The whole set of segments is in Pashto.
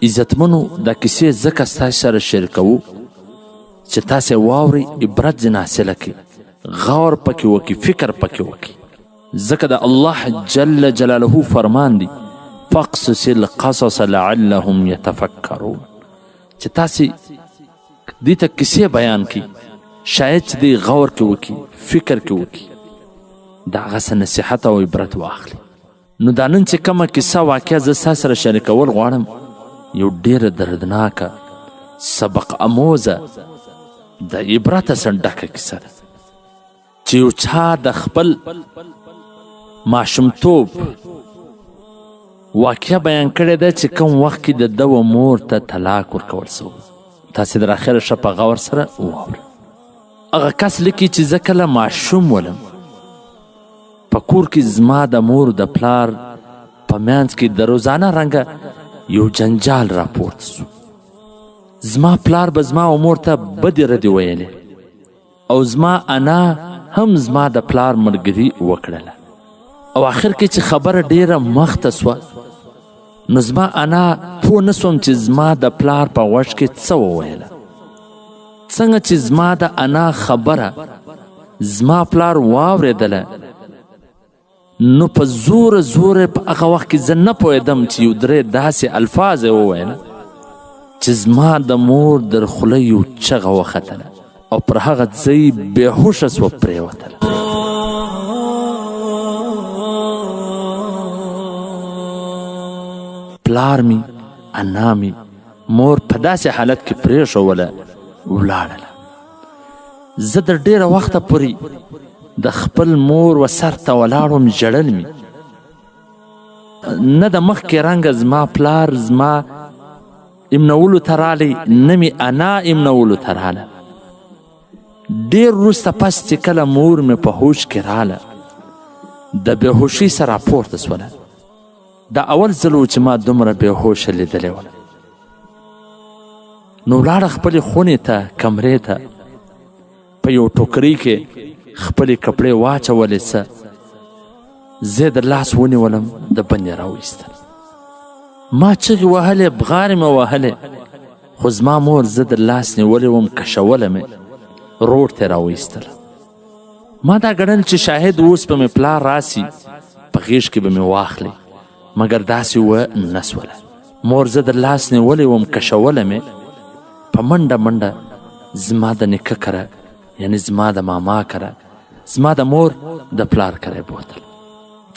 عزتمنو دا کیسې ځکه ستاسو سره شریکوو چې تاسې واورئ، عبرت ځینې حاصله کړئ، غور پکې وکړئ، فکر پکې وکړئ. ځکه د الله جل جلاله فرمان دی فاقصص القصص لعلهم يتفکرون، چې تاسې دې ته کیسې بیان کړئ، شاید چې دې غور کې وکړي، فکر کې وکړي، د هغه څه نصیحت او عبرت واخلي. نو دا نن چې کومه کیسه واقعه زه ستا سره شریکول غواړم، یو ډېره دردناکه، سبق اموزه، د عبرته څخه ډکه کیسه ده چې یو چا د خپل ماشومتوب واقعه بیان کړې ده چې کوم وخت کې د ده و مور ته طلاق ورکول سوی. تاسې در اخره ښه په غور سره واورئ. هغه کس لیکي چې زه کله ماشوم ولم، په کور کې زما د مور د پلار په منځ کې د روزانه رنګه یو جنجال راپورته سو. زما پلار به زما و مور ته بدې ردې ویلې او زما انا هم زما د پلار ملګري وکړله، او آخر کې چې خبره ډیره مخته سوه، نو زما انا پوه نه سوم چې زما د پلار په غوږ کې څه وویله. څنګه چې زما د انا خبره زما پلار واورېدله، نو په زوره زوره په هغه وخت کې زه نه پوهېدم چې یو درې داسې الفاظ یې وویله چې زما د مور در خوله یو چغه وختله او پر هغه ځای بېهوشه سوه پرېوتله. پلار می، انا می، مور په داسې حالت کې پرېښوله ولاړله. زه در ډېره وخته پورې د خپل مور و سر ته ولاړ وم، ژړل مې نه د مخکې رنګه زما پلار زما امنولو ته رالی، نه مې انا امنولو ته راله. ډېر وروسته پس چې کله مور مې په هوش کې راله، د بېهوشۍ سره راپورته سوله. دا اول ځل و چې ما دومره بېهوشه لیدلې وله. نو ولاړه خپلې خونې ته، کمرې ته، په یو ټوکرۍ کې خپلې کپړې واچولې. څه زه د لاس ونیولم، د بندې راوایستل. ما چغې وهلې، بغارې مې وهلې، خو زما مور زه د لاس نیولې وم، کشوله مې، روډ ته یې راوایستله. ما دا ګڼل چې شاهد اوس به مې پلار راسي، په غېږ کې به مې واخلي، مګر داسې و نه سوله. مور زه د لاس نیولې وم، کشوله مې، په منډه منډه زما د نیکه کره، یعنی زما د ماما کره، زما د مور د پلار کره یې بوتل.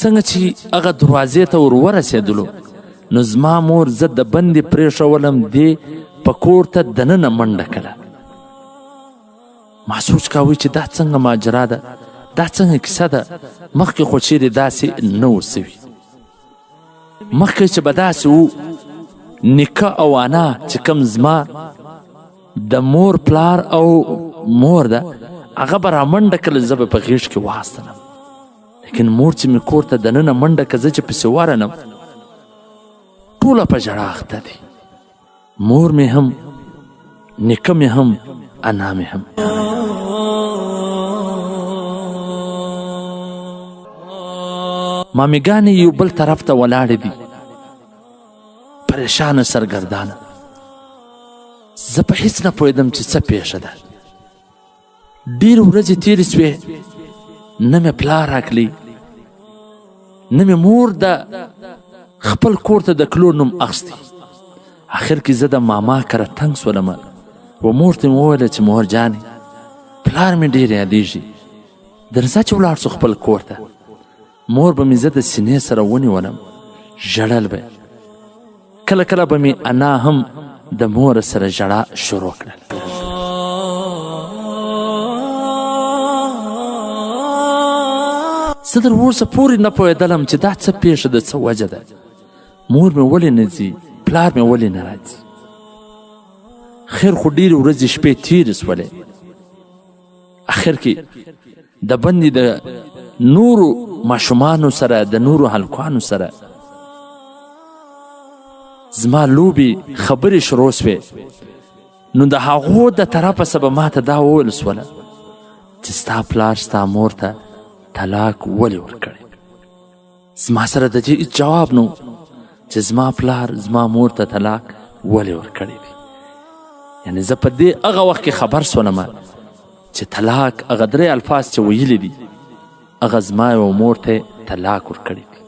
څنګه چې هغه دروازې ته ور ورسېدلو، نو زما مور زه د بندې پرېښولم، دې په کور ته دننه منډه کړه. ما سوچ کاوه چې دا څنګه ماجرا ده، دا څنګه کیسه ده، مخکې خو چیرې داسې نه و سوي. مخکې چې به داسې و، نیکه او انا چې کوم زما د مور پلار او مور ده، هغه به رامنډه کله، زه به په غېږ کې واستنم. لیکن مور چې مې کور ته دننه منډه که، زه چې پسې ورنم، ټوله په ژړا اخته دي. مور مې هم، نیکه مې هم، انا مې هم. مامیګانې یو بل طرف ته ولاړې دي، پریشانه، سرګردانه. زه په هیڅ نه پوهېدم چې څه پېښه ده. ډېرې ورځې تېرې سوې، نه مې پلار راکلی، نه مې مور د خپل کور ته د کلو نوم اخیستی. آخر کې زه د ماما کره تنګ سولم، و مور ته مې وویله چې مور جانې، پلار مې ډېر یادېږي، درځه چې ولاړ سو خپل کور ته. مور به مې زه د سینې سره ونیولم، ژړل به. کله کله به مې انا هم د مور سره ژړا شروع کړل. زه تر اوسه پورې نه پوهېدلم چې دا څه پېښه ده، څه وجه ده. مور مې ولې نه ځي، پلار مې ولې نه راځي. خیر خو ډېرې ورځې شپې تېرې سولې. اخر کې د بندې د نورو ماشومانو سره، د نورو هلکانو سره زما لوبې خبرې شروع سوې. نو د هغو د طرفه څه به ما ته دا وویل سوله چې ستا پلار ستا مور ته طلاق ولې ورکړی. زما سره د دې جواب نو چې زما پلار زما مور ته طلاق ولې ورکړی دی. یعنې زه په دې هغه وخت کې خبر سولم چې طلاق هغه 3 الفاظ چې ویلي دي هغه زما یوه مور ته طلاق ورکړی دی.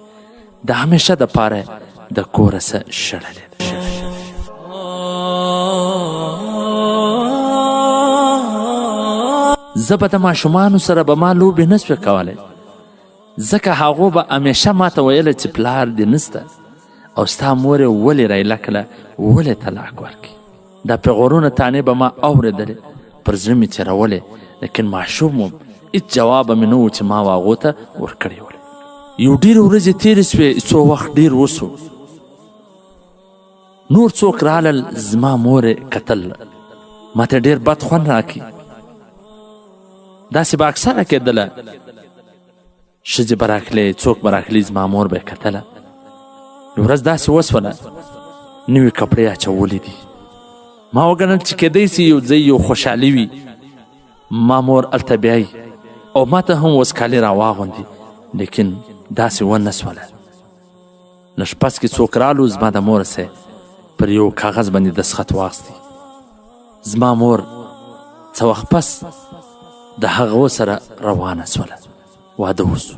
د همیشه دپاره د کوره څه شړلی دی. زه به د ماشومانو سره به ما لوبې نه سوې کولی، ځکه هغو به همیشه ما ته ویله چې پلار دې نسته او ستا مور یې ولې رایله کړه، ولې طلاق ورکړي. دا پیغورونه تانې به ما اورېدلې، پر زړه مې تېرولې، لیکن ماشوم وم، هېڅ جواب مې نه و چې ما هغو ته ورکړی ولې. یو ډېرې ورځې تېرې سوې، څو وخت ډېر وسو، نور څوک رالل، زما مور یې کتل، ما ته ډېر بد خوند راکړي. داسې به اکثره کېدله، ښځې به راکلې، څوک به راکلي، زما مور به یې کتله. یو ورځ داسې وسوله، نوي کپړې اچولي دي. ما وګڼل چې کیدی سي یو ځای یو خوشحالي وي، ما مور هلته بیایي او ما ته هم وسکالي راواغوندي، لیکن داسې ونه سوله. لږ پس کې څوک رالو، زما د مور سه پر یو کاغذ باندې دستخط واخیستی. زما مور څه وخت پس د هغو سره روانه سوله، واده وسو.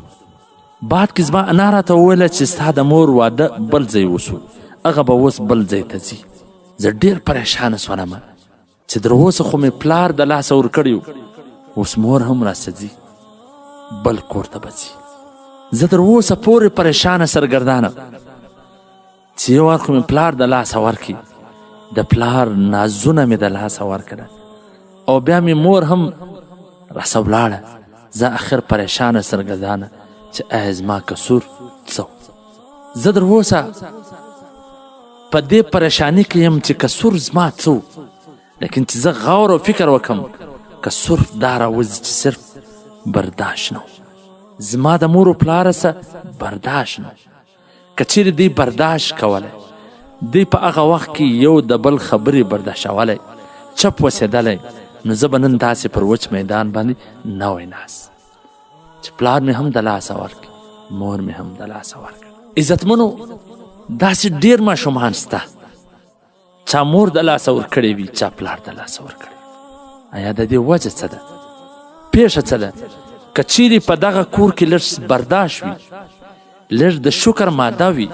بعد کې زما انا راته وویله چې ستا د مور واده بل ځای وسو، هغه به اوس بل ځای ته ځي. زه ډېر پریشانه سولم چې در اوسه خو مې پلار د لاسه ورکړی و، اوس مور هم راسه ځي، بل کور ته به ځي. زه در اوسه پورې پریشانه سرګردانه چې یو وار خو مې پلار د لاسه ورکړي، د پلار نازونه مې د لاسه ورکړه او بیا مې مور هم راسه ولاړه. زه اخر پریشانه سرګردانه چې آیا زما قصور څه و. زه در اوسه په دې پریشاني کې یم چې قصور زما څه و، لیکن چې زه غور او فکر وکم قصور دا راوځي چې صرف برداشت نه و. زما د مور و پلاره څه برداشت نه و. که چیرې دوی برداشت کولی، دوی په هغه وخت کې یو د بل خبرې برداشتولی، چپ وسېدلی، نو زه به نن داسې پر وچ میدان باندې نه وای ناست چې پلار مې هم د لاسه ورکړي، مور مې هم د لاسه ورکړي. عزتمنو، داسې ډېر ماشومان سته چا مور د لاسه ورکړې وي، چا پلار د لاسه ورکړې. ایا د دې وجه څه ده؟ پیښه څه ده؟ که چیرې په دغه کور کې لږ برداشت وي، لږ د شکر ماده وي،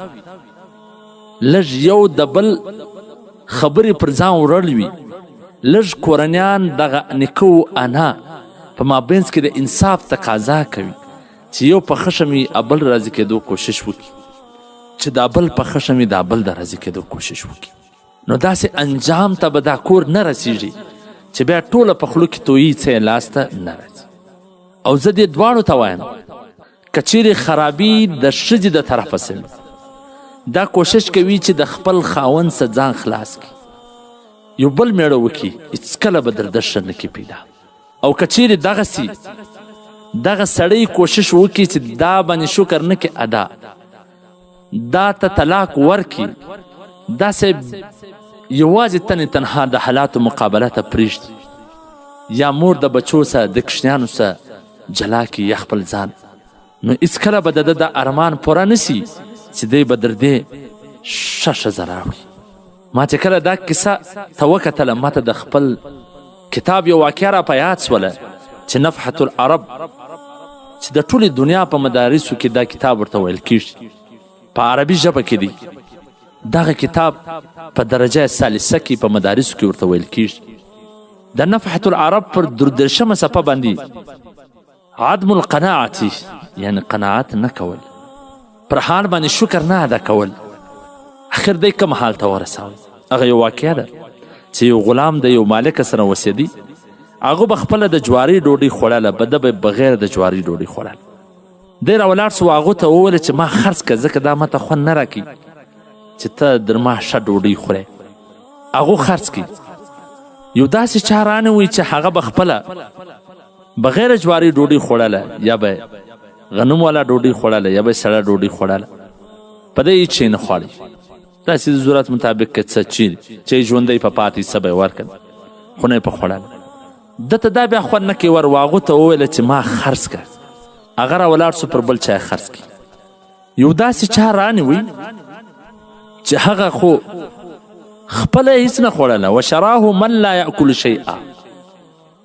لږ یو د بل خبرې پر ځان وړل وي، لږ کورنیان دغه نیکه و انا په مابینځ کې د انصاف تقاضا کوي چې یو په خښم وي ابل راضي کېدو کوشش وکړي، چې دا بل په خښم وي دا بل د راضي کېدو کوشش وکړي. نو داسې انجام ته به دا کور نه رسیږي چې بیا ټوله په خولو کې تویي څه یې لاسته نه راځي. او زه دې دواړو ته وایم که چیرې خرابي د ښځې د طرفه سوي، دا کوشش کوي چې د خپل خاوند څخه ځان خلاص کړي، یو بل میړه وکړي، هېڅکله به در د ښه نه کې پیدا. او که چیرې دغسې دغه سړی کوشش وکړي چې دا باندې شکر نه کې ادا، دا ته طلاق ورکړي، داسې یوازې تنې تنها د حالاتو مقابله ته پرېږدي، یا مور د بچو سره د کوچنیانو سره جلا کړي یا خپل ځان، نو هېڅکله به د ده د ارمان پوره نه سي چې دی به در دې ښه ښځه راوړي. ما چې کله دا کیسه ته وکتله، ما ته د خپل کتاب یو واقعه را په یاد سوله چې نفحة العرب، چې د ټولې دنیا په مدارسو کې دا کتاب ورته ویل کېږي، په عربي ژبه کې دی. دغه کتاب په درجه ثالثه کې په مدارسو کې ورته ویل کېږي. د نفحة العرب پر 13مه صفحه باندې عدم القناعت، یعنی قناعت نه کول، پر حال باندې شکر نه ادا کول، اخر دی کوم حال ته ورساوي. هغه یو واقعه ده چې یو غلام د یو مالک سره اوسېدی، هغه به خپله د جواري ډوډۍ خوړله، به ده به بغیر د جواري ډوډۍ خوړله. دی راولاړ سو، هغو ته وویله چې ما خرڅ کړه، ځکه دا ماته خوند نه راکوي چې ته در ما ښه ډوډۍ خورې. هغو خرڅ کړي. یو داسې چا رانوي چې هغه به خپله بغیر جواري ډوډۍ خوړله، یا به غنم والا ډوډۍ خوړله، یا به سړه ډوډۍ خوړله، په ده هېڅ شی نه خواړي. داسې د ضرورت مطابق که څه چې ژوندی په پاتې څه به یې ورکړل، خو نه یې په خوړله. ده ته دا بیا خوند نه کوي، ور هغو ته وویله چې ما خرڅ کړه. هغه راولاړ سو، پر بل چا یې خرڅ کړي. یو داسې چا رانوي چې هغه خو خپله هیڅ نه خوړله. وشراه من لا یأکل شیئا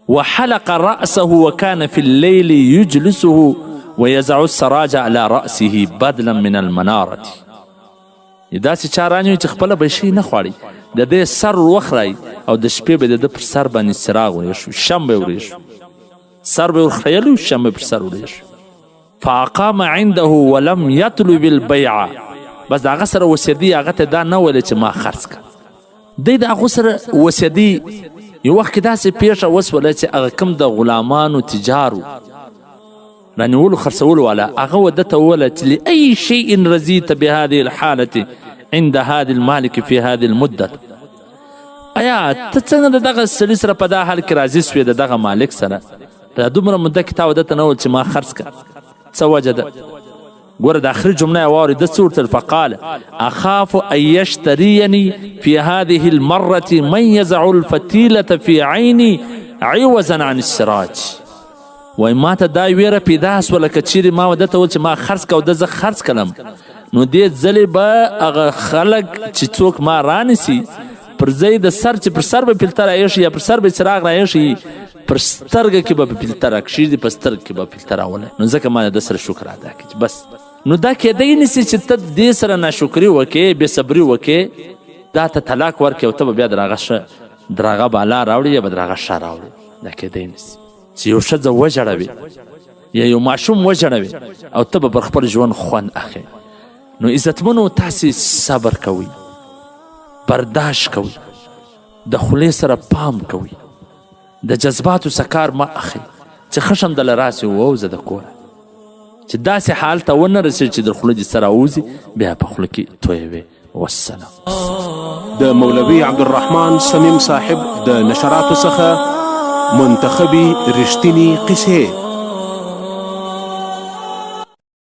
وحلق رأسه وكان في الليل يجلسه ويزع السراج على رأسه بدلا من المنارة. داسې چا رانیوي چې خپله به شی نه خوړي، د دې سر وخورئ او د شپې به د ده پر سر باندې څراغ ورېښو، شم به ورېښو، سر به ورخیلو، شم به پر سر ورېښو. فاقام عنده ولم يطلب البيع. بس د هغه سره وسیدي هغه ته دا نه ویلې چې ما خرڅ کړه. دی د هغو سره وسیدي یو وخت کې داسې پیښه وسوله چې هغه کوم د غلامانو تجارو رانیولو خرڅولو والا هغه وده ته وویله چې لأي شیء رضیت بهذه الحالة عند هذا المالک في هذه المدة. ایا ته څنګه د دغه سړي سره په دا حال کې راضي سوې د دغه مالک سره په دومره مده کې تا وده ته نه ویل چې ما خرڅ کړه؟ څه وجه ده؟ ګوره د آخري جمله یې واورېده څه ورته فقال اخاف ان یشتریني في هذه المرة من يزع الفتيلة في عیني عوضا عن السراج. وای ما ته دا ویره پیدا سوله که چیرې ما وده ته ویل چې ما خرڅ کړه او ده زه خرڅ کړم نو دې ځلې به هغه خلک چې څوک ما رانیسي پر ځای د سر چې پر سر به پیلته رایښي یا پر سر به څراغ رایښي پر سترګه کې به پیلته راکښېږدي په سترګه کې به پیلته راولي. نو ځکه ما د سره شکر ادا کړي بس. نو دا کیدی نیسي چې ته دې سره ناشکري وکړې، بې صبري وکړې، دا ته طلاق ورکړې او ته به بیا د هغه بالا راوړې یا به د هغه شا راوړې. دا کیدی نیسي چې یو ښځه وژړوي یا یو ماشوم وژړوي او ته به پر خپل ژوند خوند اخلې. نو عزتمنو تاسې صبر کوئ، برداشت کوئ، د خولې سره پام کوئ، د جذباتو سکار مه اخلئ چې خشم دله راسي ووځه د کوره چې داسې حال ته ونه رسېږي چې د خوله دې سره ووځي بیا په خوله کې تویوي. والسلام. د مولوي عبدالرحمن صمیم صاحب د نشراتو څخه منتخبي رښتینې قصې.